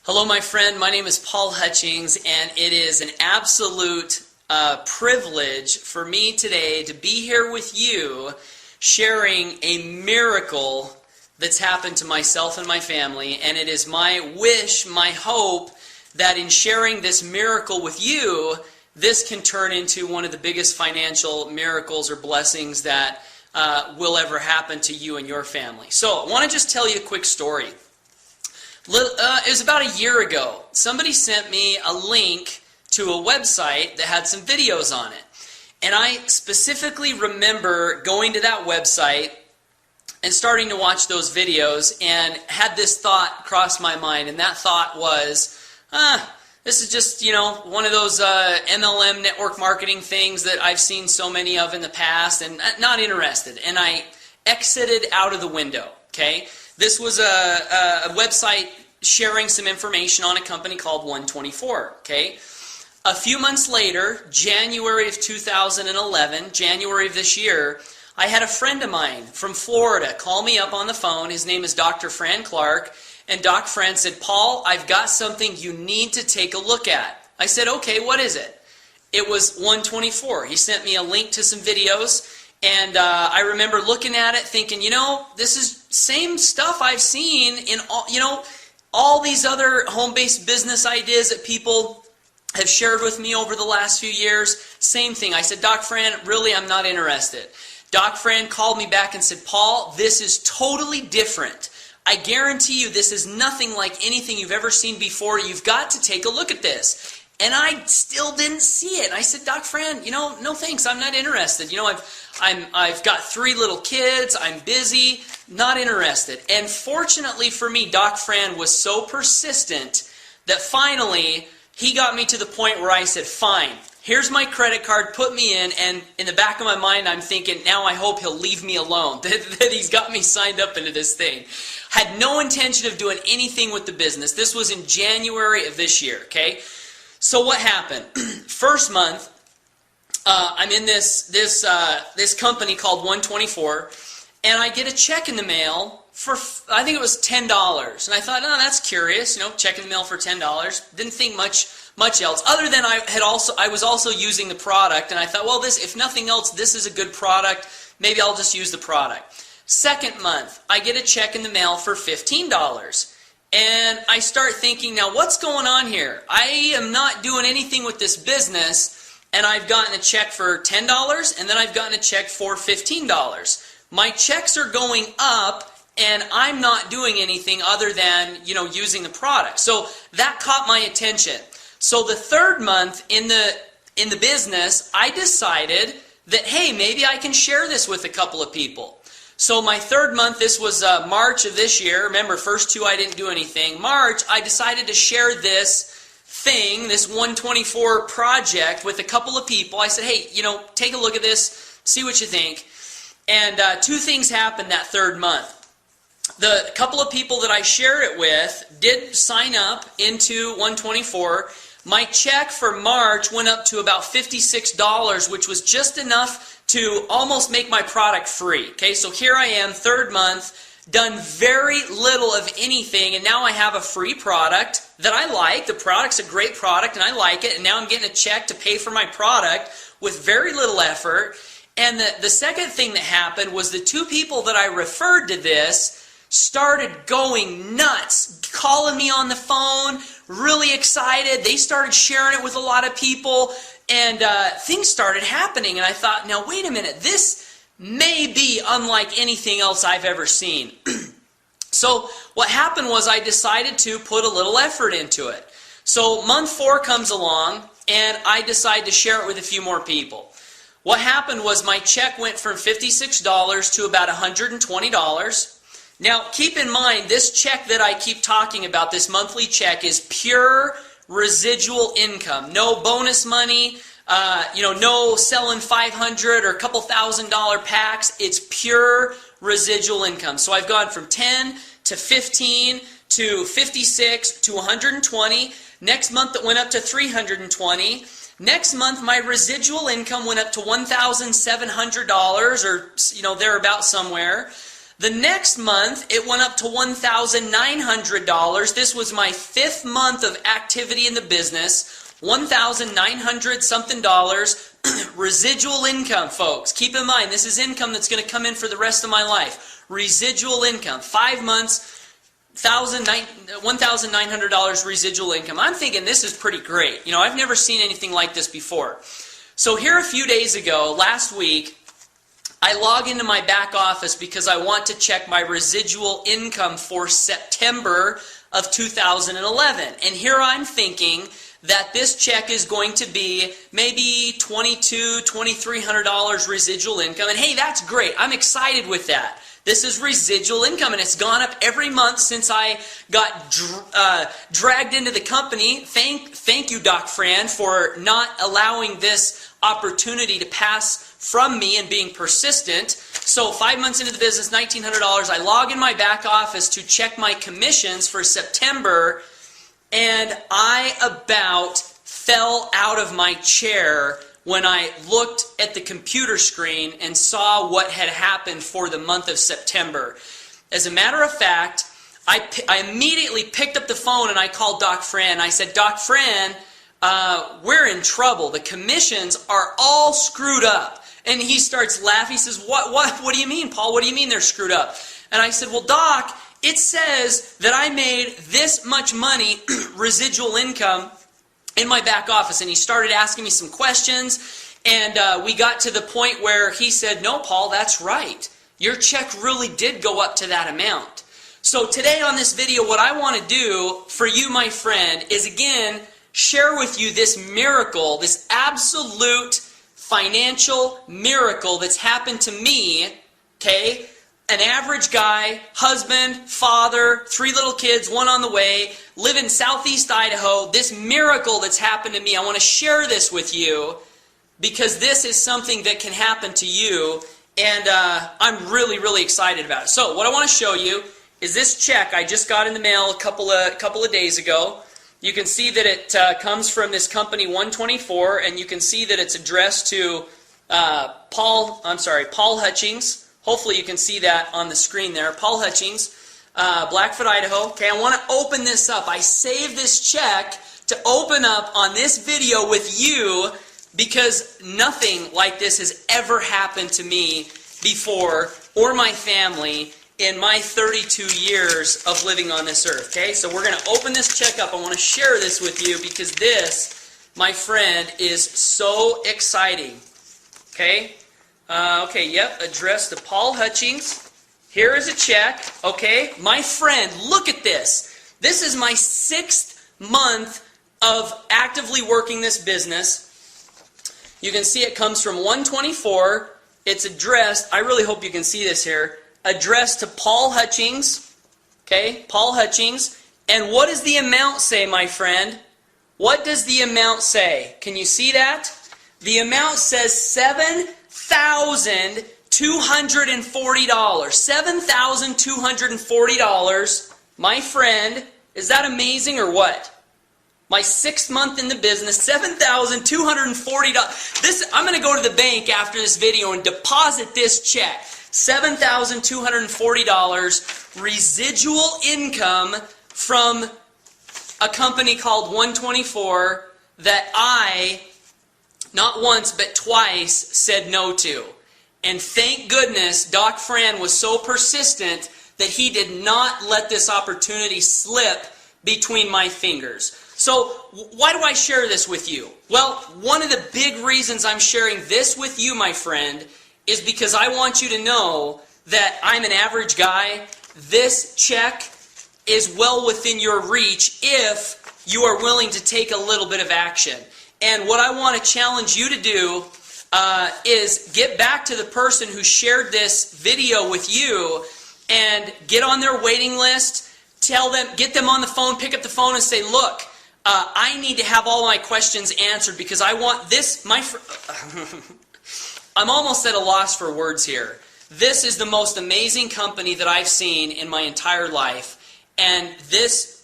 Hello, my friend. My name is Paul Hutchings, and it is an absolute privilege for me today to be here with you sharing a miracle that's happened to myself and my family. And it is my wish, my hope, that in sharing this miracle with you, this can turn into one of the biggest financial miracles or blessings that will ever happen to you and your family. So I want to just tell you a quick story. It was about a year ago. Somebody sent me a link to a website that had some videos on it. And I specifically remember going to that website and starting to watch those videos and had this thought cross my mind. And that thought was, this is just, one of those MLM network marketing things that I've seen so many of in the past and not interested. And I exited out of the window, okay? This was a website sharing some information on a company called 124, okay? A few months later, January of 2011, January of this year, I had a friend of mine from Florida call me up on the phone. His name is Dr. Fran Clark. And Doc Fran said, Paul, I've got something you need to take a look at. I said, okay, what is it? It was 124. He sent me a link to some videos. And I remember looking at it thinking, this is same stuff I've seen in all these other home-based business ideas that people have shared with me over the last few years. Same thing. I said, Doc Fran, really, I'm not interested. Doc Fran called me back and said, Paul, this is totally different. I guarantee you this is nothing like anything you've ever seen before. You've got to take a look at this. And I still didn't see it. I said, Doc Fran, no thanks. I'm not interested. I've got 3 little kids. I'm busy. Not interested. And fortunately for me, Doc Fran was so persistent that finally he got me to the point where I said, fine, here's my credit card, put me in. And in the back of my mind, I'm thinking, now I hope he'll leave me alone, that he's got me signed up into this thing. Had no intention of doing anything with the business. This was in January of this year, okay? So what happened? First month, I'm in this company called 124, and I get a check in the mail for, I think it was $10. And I thought, oh, that's curious, check in the mail for $10. Didn't think much else, other than I was also using the product, and I thought, well, if nothing else, this is a good product. Maybe I'll just use the product. Second month, I get a check in the mail for $15. And I start thinking, now what's going on here? I am not doing anything with this business, and I've gotten a check for $10, and then I've gotten a check for $15. My checks are going up, and I'm not doing anything other than, using the product. So that caught my attention. So the third month in the business, I decided that, hey, maybe I can share this with a couple of people. So my third month, this was March of this year. Remember, first 2 I didn't do anything. March, I decided to share this thing, this 124 project with a couple of people. I said, hey, take a look at this, see what you think. And 2 things happened that third month. The couple of people that I shared it with did sign up into 124. My check for March went up to about $56, which was just enough to almost make my product free. Okay, so here I am, third month, done very little of anything, and now I have a free product that I like. The product's a great product, and I like it, and now I'm getting a check to pay for my product with very little effort. And the second thing that happened was the 2 people that I referred to this started going nuts, calling me on the phone, really excited. They started sharing it with a lot of people, and things started happening. And I thought, now wait a minute, this may be unlike anything else I've ever seen. So what happened was I decided to put a little effort into it. So month 4 comes along, and I decide to share it with a few more people. What happened was my check went from $56 to about $120. Now, keep in mind, this check that I keep talking about, this monthly check, is pure residual income. No bonus money, no selling 500 or a couple $1,000 packs. It's pure residual income. So I've gone from 10 to 15 to 56 to 120. Next month it went up to 320. Next month my residual income went up to $1,700 or thereabout somewhere. The next month, it went up to $1,900. This was my 5th month of activity in the business. $1,900 something dollars. Residual income, folks. Keep in mind, this is income that's going to come in for the rest of my life. Residual income. 5 months, $1,900 residual income. I'm thinking this is pretty great. You know, I've never seen anything like this before. So here a few days ago, last week, I log into my back office because I want to check my residual income for September of 2011. And here I'm thinking that this check is going to be maybe $2,200, $2,300 residual income. And hey, that's great. I'm excited with that. This is residual income, and it's gone up every month since I got dragged into the company. Thank you, Doc Fran, for not allowing this opportunity to pass from me and being persistent. So 5 months into the business, $1,900. I log in my back office to check my commissions for September, and I about fell out of my chair when I looked at the computer screen and saw what had happened for the month of September. As a matter of fact, I immediately picked up the phone and I called Doc Fran. I said, Doc Fran, we're in trouble. The commissions are all screwed up. And he starts laughing. He says, what do you mean, Paul? What do you mean they're screwed up? And I said, well, Doc, it says that I made this much money, residual income, in my back office. And he started asking me some questions. And we got to the point where he said, no, Paul, that's right. Your check really did go up to that amount. So today on this video, what I want to do for you, my friend, is again, share with you this miracle, this absolute financial miracle that's happened to me, okay? An average guy, husband, father, 3 little kids, 1 on the way, live in southeast Idaho. This miracle that's happened to me, I want to share this with you because this is something that can happen to you, and I'm really, really excited about it. So what I want to show you is this check I just got in the mail a couple of days ago. You can see that it comes from this company 124, and you can see that it's addressed to Paul Hutchings. Hopefully you can see that on the screen there. Paul Hutchings, Blackfoot, Idaho. Okay, I want to open this up. I saved this check to open up on this video with you because nothing like this has ever happened to me before or my family in my 32 years of living on this earth. Okay, so we're going to open this check up. I want to share this with you because this, my friend, is so exciting. Okay, addressed to Paul Hutchings. Here is a check. Okay, my friend, look at this. This is my 6th month of actively working this business. You can see it comes from 124. It's addressed, I really hope you can see this here, addressed to Paul Hutchings. Okay, Paul Hutchings. And what does the amount say, my friend? What does the amount say? Can you see that? The amount says $7,240. $7,240. My friend, is that amazing or what? My 6th month in the business, $7,240. This, I'm going to go to the bank after this video and deposit this check. $7,240 residual income from a company called 124 that I, not once but twice, said no to. And thank goodness Doc Fran was so persistent that he did not let this opportunity slip between my fingers. So why do I share this with you? Well, one of the big reasons I'm sharing this with you, my friend, is because I want you to know that I'm an average guy. This check is well within your reach if you are willing to take a little bit of action. And what I want to challenge you to do is get back to the person who shared this video with you and get on their waiting list. Tell them, get them on the phone, pick up the phone and say, look, I need to have all my questions answered because I want this, I'm almost at a loss for words here. This is the most amazing company that I've seen in my entire life. And this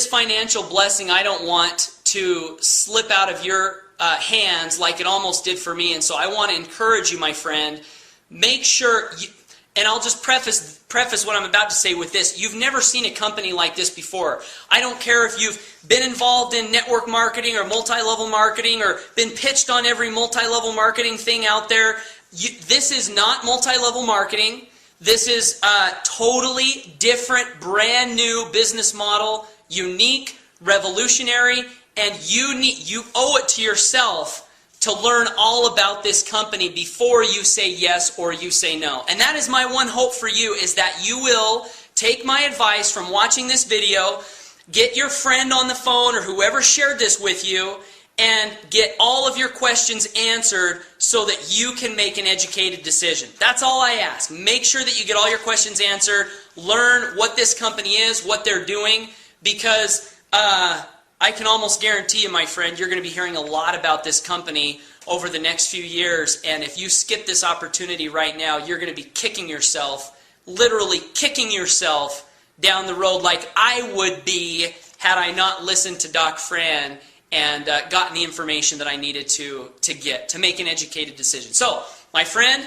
financial blessing I don't want to slip out of your hands like it almost did for me. And so I want to encourage you, my friend, make sure, And I'll just preface what I'm about to say with this. You've never seen a company like this before. I don't care if you've been involved in network marketing or multi-level marketing or been pitched on every multi-level marketing thing out there. This is not multi-level marketing. This is a totally different, brand new business model, unique, revolutionary, and you owe it to yourself to learn all about this company before you say yes or you say no. And that is my one hope for you, is that you will take my advice from watching this video, get your friend on the phone or whoever shared this with you, and get all of your questions answered so that you can make an educated decision. That's all I ask. Make sure that you get all your questions answered, learn what this company is, what they're doing, because I can almost guarantee you, my friend, you're going to be hearing a lot about this company over the next few years, and if you skip this opportunity right now, you're going to be kicking yourself, literally kicking yourself down the road like I would be had I not listened to Doc Fran and gotten the information that I needed to get to make an educated decision. So, my friend,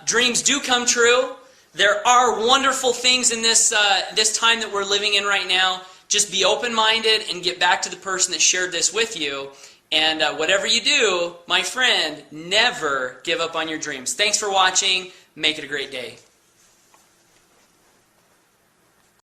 dreams do come true. There are wonderful things in this time that we're living in right now. Just be open-minded and get back to the person that shared this with you. And whatever you do, my friend, never give up on your dreams. Thanks for watching. Make it a great day.